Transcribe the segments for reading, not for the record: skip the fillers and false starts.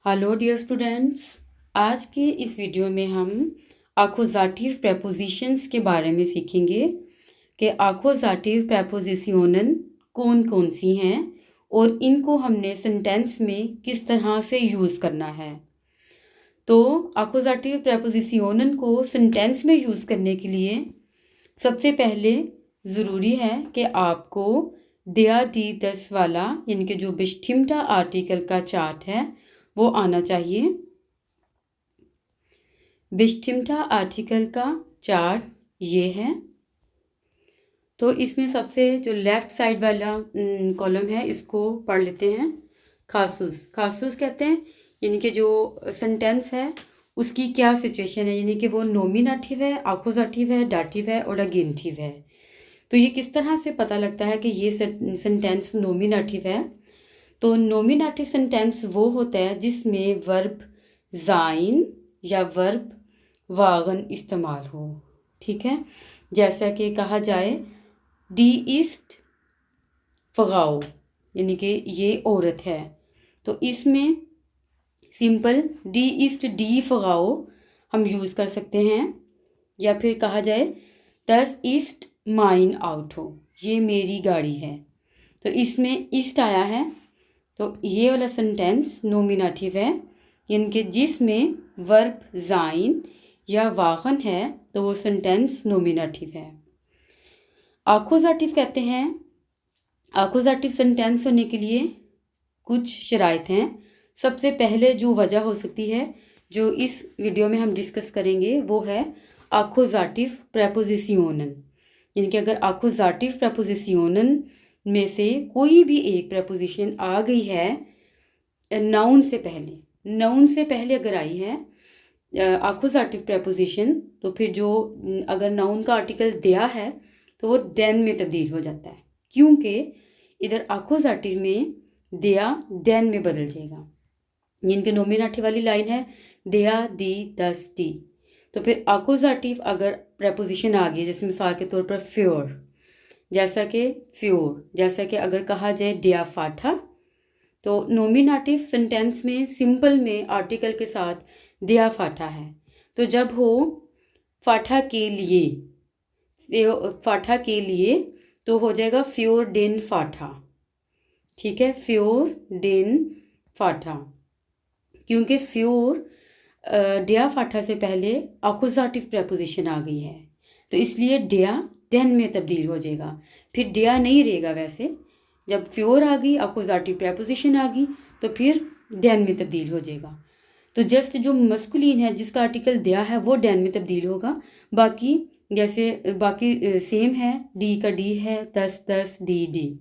Hello dear students, आज के इस वीडियो में हम आकुजाटिव प्रेपोजिशंस के बारे में सीखेंगे कि आकुजाटिव प्रेपोजिशनन कौन कौन सी हैं और इनको हमने सेंटेंस में किस तरह से यूज़ करना है। तो आकुजाटिव प्रेपोजिशनन को सेंटेंस में यूज़ करने के लिए सबसे पहले ज़रूरी है कि आपको दिया डी दस वाला यानी कि जो बिस्टिम्टा आर्टिकल का चार्ट है वो आना चाहिए। बिस्टिम्टा आर्टिकल का चार्ट ये है। तो इसमें सबसे जो लेफ़्ट साइड वाला कॉलम है इसको पढ़ लेते हैं। खासूस खासूस कहते हैं यानी कि जो सेंटेंस है उसकी क्या सिचुएशन है, यानी कि वो नॉमिनेटिव है, आकुजाटिव है, डाटिव है और अगेंटिव है। तो ये किस तरह से पता लगता है कि ये सेंटेंस नॉमिनेटिव है। तो नॉमिनेटिव सेंटेंस वो होता है जिसमें वर्ब ज़ाइन या वर्ब वागन इस्तेमाल हो। ठीक है, जैसा कि कहा जाए डी ईस्ट फ़गाओ यानी कि ये औरत है, तो इसमें सिंपल डी ईस्ट डी फ़गाओ हम यूज़ कर सकते हैं। या फिर कहा जाए दस ईस्ट माइन आउट हो, ये मेरी गाड़ी है, तो इसमें ईस्ट आया है। तो ये वाला सेंटेंस नॉमिनेटिव है यानी कि जिसमें वर्ब ज़ाइन या वागन है तो वो सेंटेंस नॉमिनेटिव है। आकुजाटिव कहते हैं, आकुजाटिव सेंटेंस होने के लिए कुछ शराइत हैं। सबसे पहले जो वजह हो सकती है जो इस वीडियो में हम डिस्कस करेंगे वो है आकुजाटिव प्रेपोजिशनन, यानी कि अगर आकुजाटिव प्रेपोजिशनन में से कोई भी एक प्रेपोजिशन आ गई है नाउन से पहले अगर आई है आकुजाटिव प्रेपोजिशन, तो फिर जो अगर नाउन का आर्टिकल दिया है तो वो डेन में तब्दील हो जाता है, क्योंकि इधर आकुजाटिव में दिया डेन में बदल जाएगा। यानी कि नॉमिनेटिव वाली लाइन है दिया दी दस डी, तो फिर आकुजाटिव अगर प्रेपोजिशन आ गई जैसे मिसाल के तौर पर फ्योर, जैसा कि अगर कहा जाए डिया फाठा, तो नॉमिनेटिव सेंटेंस में सिंपल में आर्टिकल के साथ डिया फाठा है। तो जब हो फाठा के लिए तो हो जाएगा फ्योर डेन फाठा। ठीक है, फ्योर डेन फाठा, क्योंकि फ्योर डिया फाठा से पहले आकुजाटिव प्रेपोजिशन आ गई है, तो इसलिए डिया डेन में तब्दील हो जाएगा। फिर डिया नहीं रहेगा, वैसे जब फ्योर आ गई आकुजाटिव प्रेपोजिशन आ गई तो फिर डेन में तब्दील हो जाएगा। तो जस्ट जो मस्कुलिन है जिसका आर्टिकल दिया है वो डेन में तब्दील होगा, बाकी सेम है, डी का डी है, दस दस डी डी।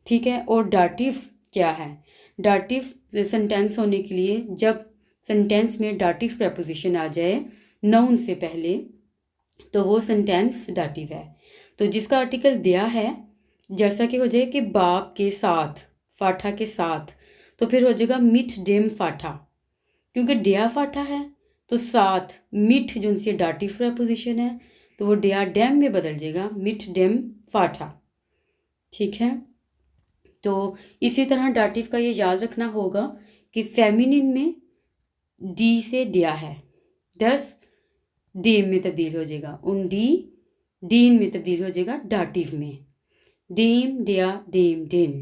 ठीक है, और डाटिव क्या है? डाटिव सेंटेंस होने के लिए जब सेंटेंस में डाटिव प्रेपोजिशन आ जाए नाउन से पहले तो वो सेंटेंस डाटिव है। तो जिसका आर्टिकल दिया है, जैसा कि हो जाए कि बाप के साथ, फाठा के साथ, तो फिर हो जाएगा मिट डेम फाठा, क्योंकि डिया फाठा है तो साथ मिट जो उनसे डाटिव प्रेपोजिशन है तो वो डिया डेम में बदल जाएगा, मिट डेम फाठा। ठीक है, तो इसी तरह डाटिव का ये याद रखना होगा कि फेमिनिन में डी से डिया है, दस डेम में तब्दील हो जाएगा, उन डीन में तब्दील हो जाएगा डाटिव में, डेम डिया डेम डेन।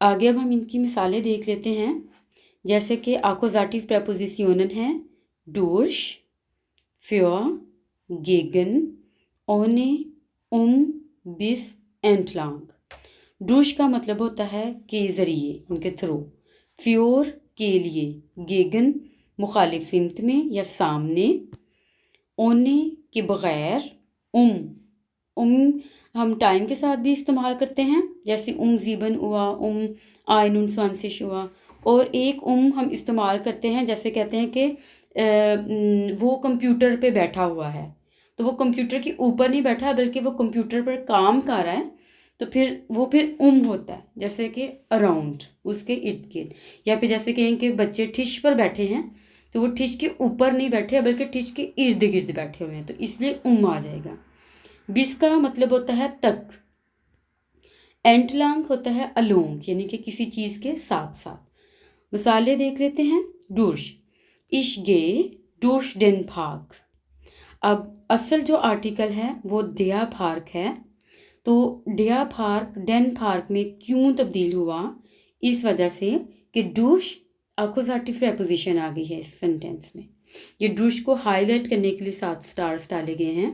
आगे अब हम इनकी मिसालें देख लेते हैं। जैसे कि आकुजाटिव प्रेपोजिशनन है डोर्श, फ्योर, गेगन, ओने, बिस, एंटलांग। डोर्श का मतलब होता है के ज़रिए, उनके थ्रू। फ्योर के लिए, गेगन मुखालिफ सिमत में या सामने, ओने के बग़ैर, हम टाइम के साथ भी इस्तेमाल करते हैं, जैसे ज़ीबन हुआ, आयनुन सांसिश हुआ। और एक हम इस्तेमाल करते हैं जैसे कहते हैं कि वो कंप्यूटर पे बैठा हुआ है, तो वो कंप्यूटर के ऊपर नहीं बैठा है बल्कि वो कंप्यूटर पर काम कर रहा है, तो फिर होता है जैसे कि अराउंड, उसके इर्द गिर्द। या फिर जैसे कहें कि बच्चे ठिश पर बैठे हैं तो वो ठिश के ऊपर नहीं बैठे बल्कि ठिश के इर्द गिर्द बैठे हुए हैं, तो इसलिए आ जाएगा। बिस का मतलब होता है तक। एंटलांग होता है अलोंग, यानी कि किसी चीज़ के साथ साथ। मिसालें देख लेते हैं। डुर्श, इश गे डुर्श डेन पार्क। अब असल जो आर्टिकल है वो डिया पार्क है, तो डिया पार्क डेन पार्क में क्यों तब्दील हुआ? इस वजह से कि डुर्श अकुजाटिव प्रेपोजिशन आ गई है इस सेंटेंस में। ये डुर्श को हाईलाइट करने के लिए 7 स्टार्स डाले गए हैं।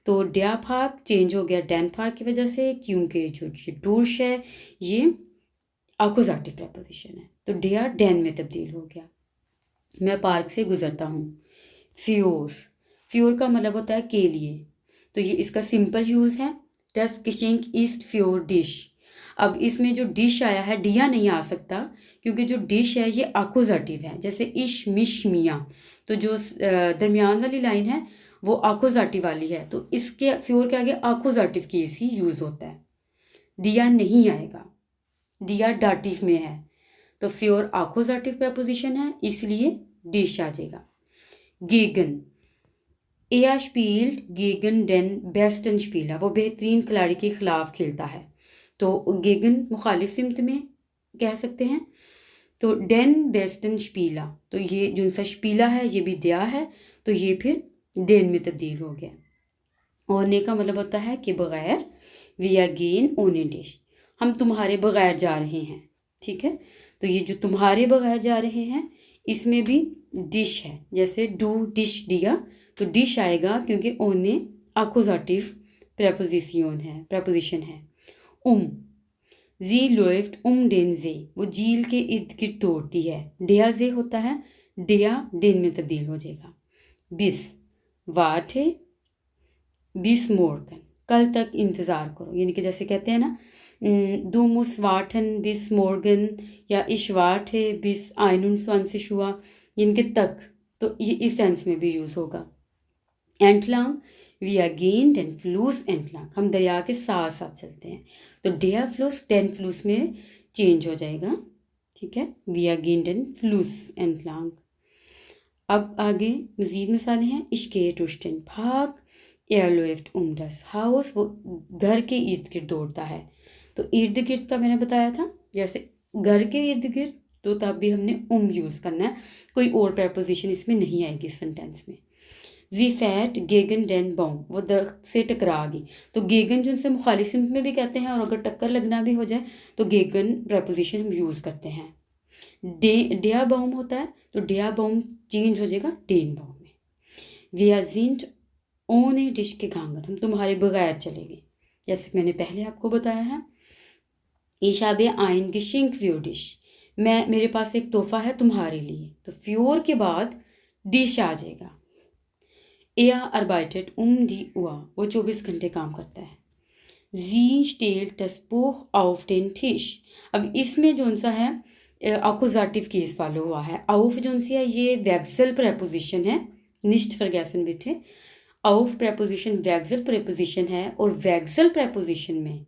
तो डिया पार्क चेंज हो गया डेन पार्क की वजह से, क्योंकि जो डुर्श है ये अकुजाटिव प्रेपोजिशन है, तो डिया डेन में तब्दील हो गया। मैं पार्क से गुजरता हूँ। फ्योर, फ्योर का मतलब होता है के लिए, तो ये इसका सिंपल यूज़ है। Das Geschenk ist für dich। अब इसमें जो डिश आया है डिया नहीं आ सकता, क्योंकि जो डिश है ये आकुजाटिव है। जैसे इश मिश मियाँ, तो जो दरमियान वाली लाइन है वो आकुजाटिव वाली है, तो इसके फ्योर के आगे आकुजाटिव केस ही यूज़ होता है, डिया नहीं आएगा। डिया डाटिव में है, तो फ्योर आकुजाटिव प्रपोजिशन है, इसलिए डिश आ जाएगा। गेगन, Er spielt gegen den besten Spieler, वो बेहतरीन खिलाड़ी के खिलाफ खेलता है, तो गेगन मुखालिफ सिमत में कह सकते हैं। तो डेन बेस्टन स्पीला, तो ये जो सा स्पीला है ये भी दिया है, तो ये फिर डेन में तब्दील हो गया। ओने का मतलब होता है कि बगैर, वी अगेन ओने डिश, हम तुम्हारे बगैर जा रहे हैं। ठीक है, तो ये जो तुम्हारे बगैर जा रहे हैं इसमें भी डिश है, जैसे डू डिश दिया, तो डिश आएगा क्योंकि ओने अकुजाटिव प्रपोजिशन है। जी लोफ्ट डेन जे, वो झील के इर्द गिर्द दौड़ती है। डिया जे होता है, डिया डेन में तब्दील हो जाएगा। बिस वाटे बिस मोरकन, कल तक इंतज़ार करो, यानी कि जैसे कहते हैं ना दू मुस वाटन बिस मोर्गन, या इश वाट है बिस आइनुन स्वांसिश हुआ, यानी कि तक, तो ये इस सेंस में भी यूज़ होगा। एंटलांग, वी अगेन डेन फ्लूस एंटलांग, हम दरिया के साथ साथ चलते हैं, तो डेया फ्लूस डेन फ्लूस में चेंज हो जाएगा। ठीक है, वी अगेन डेन फ्लूस एंटलांग। अब आगे मज़ीद मिसालें हैं। इश्के टुश्टन भाग, एयरलोफ्ट उमदस हाउस, वो घर के इर्द गिर्द दौड़ता है, तो इर्द गिर्द का मैंने बताया था, जैसे घर के इर्द गिर्द, तो तब भी हमने यूज़ करना है, कोई और प्रपोजिशन इसमें नहीं आएगी इस सेंटेंस में। जी फैट गेगन डेन बाउम, वो दरख्त से टकरा गई, तो गेगन जो उनसे मुखालिफ सिमत में भी कहते हैं, और अगर टक्कर लगना भी हो जाए तो गेगन प्रपोजिशन हम यूज़ करते हैं। डिया बाउम होता है, तो डिया बाउम चेंज हो जाएगा डेन बाउम में। वी आर जिंट ओने डिश के गांगर, हम तुम्हारे बगैर चलेंगे, जैसे मैंने पहले आपको बताया है। ईशाबे आइन की शिंक फ्योर डिश, मेरे पास एक तोहफा है तुम्हारे लिए, तो फ्योर के बाद डिश आ जाएगा। एया अर्बाइटेड डी उआ, वो 24 घंटे काम करता है। जी स्टेल टस्पोह आउफ टेन टिश, अब इसमें जो सा है अकुजाटिव केस फॉलो हुआ है। आउफ जो सी है ये वैक्सल प्रपोजिशन है, निश्ट फरगैसन बिठे, आउफ प्रपोजिशन वैक्सल प्रपोजिशन है, और वैक्सल प्रपोजिशन में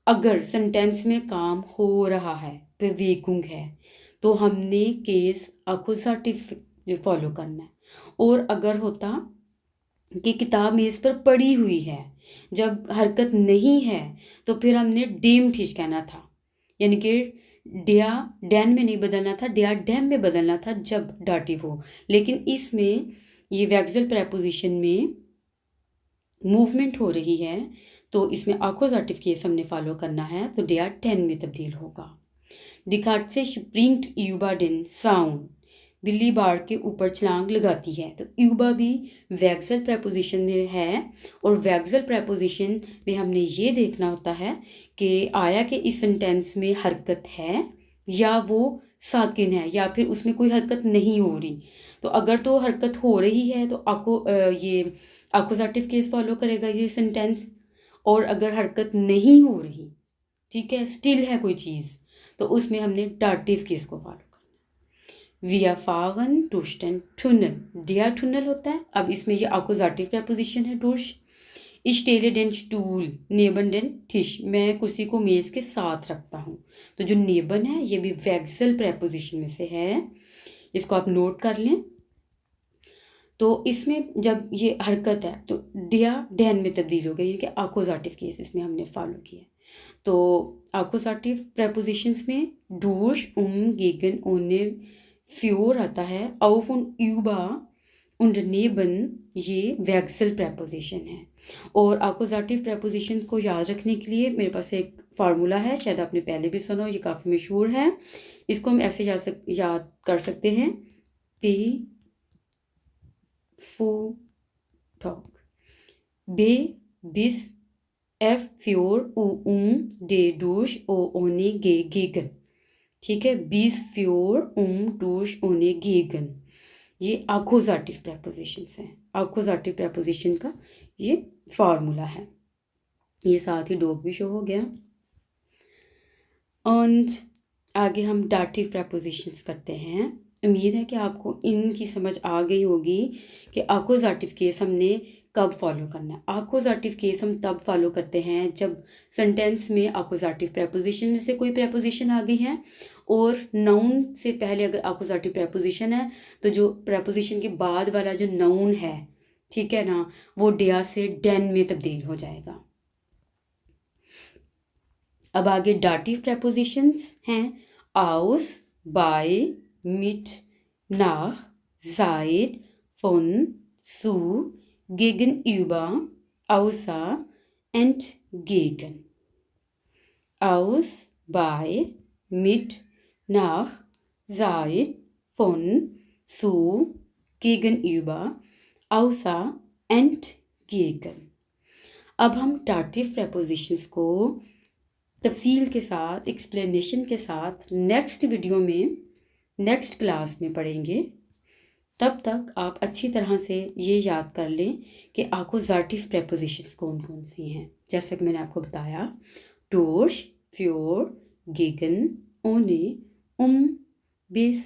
अगर सेंटेंस में काम हो रहा है, बेवेगुंग है, तो हमने केस अकुजाटिव फॉलो करना है। और अगर होता कि किताब मेज़ पर पड़ी हुई है, जब हरकत नहीं है, तो फिर हमने डेम ठिश कहना था, यानी कि डिया डैन में नहीं बदलना था, डिया डैम में बदलना था जब डाटिव हो। लेकिन इसमें ये वैक्सल प्रपोजिशन में मूवमेंट हो रही है, तो इसमें आकुजाटिव केस हमने फॉलो करना है, तो डिया 10 में तब्दील होगा। डिकाट से स्प्रिंट यूबा डेन साउंड, बिल्ली बाड़ के ऊपर छलांग लगाती है, तो यूबा भी वैक्सल प्रपोजिशन में है, और वैक्सल प्रपोजिशन में हमने ये देखना होता है कि आया कि इस सेंटेंस में हरकत है या वो साकिन है, या फिर उसमें कोई हरकत नहीं हो रही। तो अगर तो हरकत हो रही है तो ये आकुजाटिव केस फॉलो करेगा ये सेंटेंस, और अगर हरकत नहीं हो रही, ठीक है, स्टिल है कोई चीज़, तो उसमें हमने डाटिव केस को फॉलो करना। विया फागन टुश्टन ठुनल, डिया ठुनल होता है। अब इसमें ये आकुजाटिव प्रपोजिशन है टुश। इश्टेले डेन स्टूल नेबन डेन टिश, मैं कुर्सी को मेज़ के साथ रखता हूँ, तो जो नेबन है ये भी वैक्सल प्रपोजिशन में से है, इसको आप नोट कर लें। तो इसमें जब ये हरकत है तो डिया डैन में तब्दील हो गई, यानी कि आकुजाटिव केस इसमें हमने फॉलो किया। तो आकुजाटिव प्रेपोजिशंस में durch, gegen, ohne, für आता है, auf und über und neben, ये वैक्सल प्रेपोजिशन है। और आकुजाटिव प्रेपोजिशन को याद रखने के लिए मेरे पास एक फार्मूला है, शायद आपने पहले भी सुना हो, ये काफ़ी मशहूर है। इसको हम ऐसे याद कर सकते हैं, P Fu Talk, B bis F für U D durch O ohne G gegen, ठीक है, bis für durch ohne gegen, ये आकुजाटिव प्रेपोजिशंस हैं। आकुजाटिव प्रेपोजिशन का ये फार्मूला है। ये साथ ही डॉग भी शो हो गया। और आगे हम डाटिव प्रेपोजिशंस करते हैं। उम्मीद है कि आपको इनकी समझ आ गई होगी कि आकुजाटिव केस हमने कब फॉलो करना है। आकुजाटिव केस हम तब फॉलो करते हैं जब सेंटेंस में आकुजाटिव प्रेपोजिशन में से कोई प्रेपोजिशन आ गई है और नाउन से पहले अगर आकुजाटिव प्रेपोजिशन है तो जो प्रेपोजिशन के बाद वाला जो नाउन है, ठीक है ना, वो डेया से डेन में तब्दील हो जाएगा। अब आगे डाटिव प्रेपोजिशंस हैं aus, bei, mit, nach, seit, von, zu, gegenüber, außer, entgegen। aus, bei, mit, nach, seit, von, zu, gegenüber, außer, entgegen। अब हम डाटिव प्रेपोजिशंस को तफसील के साथ, एक्सप्लेनेशन के साथ नेक्स्ट वीडियो में, नेक्स्ट क्लास में पढ़ेंगे। तब तक आप अच्छी तरह से ये याद कर लें कि आकुजाटिव प्रेपोजिशंस कौन कौन सी हैं। जैसा कि मैंने आपको बताया, durch, für, gegen, ohne, bis,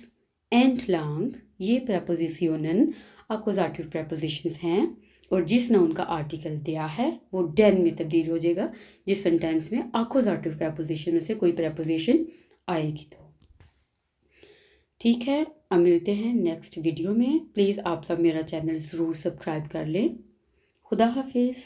entlang, ये प्रेपोजिशनन आकुजाटिव प्रेपोजिशंस हैं। और जिस नाउन का आर्टिकल दिया है वो डेन में तब्दील हो जाएगा जिस सेंटेंस में आकुजाटिव प्रेपोजिशन में से कोई प्रेपोजिशन आएगी तो। ठीक है, अब मिलते हैं नेक्स्ट वीडियो में। प्लीज़ आप सब मेरा चैनल ज़रूर सब्सक्राइब कर लें। खुदा हाफिज़।